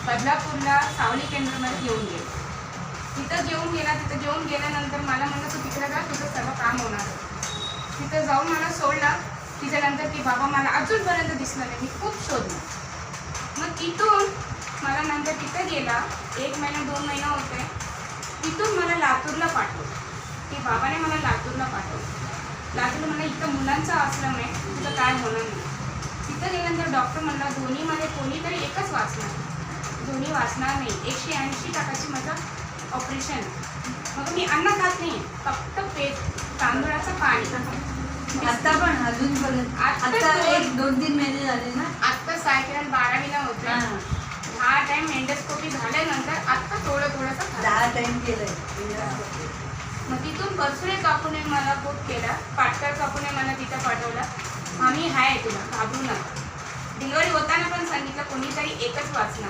बदलापूरला सावली केंद्रामध्ये घेऊन गेलो. तिथं जेवून गेल्यानंतर मला म्हणलं तू तिकडे जा, तुझं सर्व काम होणार. तिथं जाऊन मला सोडला. तिच्यानंतर की बाबा मला अजूनपर्यंत दिसलं नाही. मी खूप शोधलं. मग तिथून मला नंतर तिथं गेला 1 महिना 2 महिना होते. तिथून मला लातूरला पाठवलं की बाबाने मला लातूरला पाठवलं. लातूरला मला इथं मुलांचा आश्रम आहे, तुझं काय होणार नाही. तिथं गेल्यानंतर डॉक्टर म्हणला दोन्हीमध्ये कोणीतरी एकच वाचणार, दोन्ही वाचणार नाही. 180% माझं ऑपरेशन. मग मी अन्न खात नाही, फक्त तांदूळाचं पाणी. आता पण अजूनपर्यंत आता 1-2-3 महिने झाले ना. आत्ता सायकल 12वीला होते. हा टाइम एंडोस्कोपी झाल्यानंतर आत्ता थोडंसं 10 टाइम केलंय. मग तिथून बसुळे काकूने मला खूप केला. पाटकर काकूने मला तिथं पाठवलं. आम्ही आहे, तुला घाबरू नका. डिलिव्हरी होताना पण सांगितलं कोणीतरी एकच वाचणार.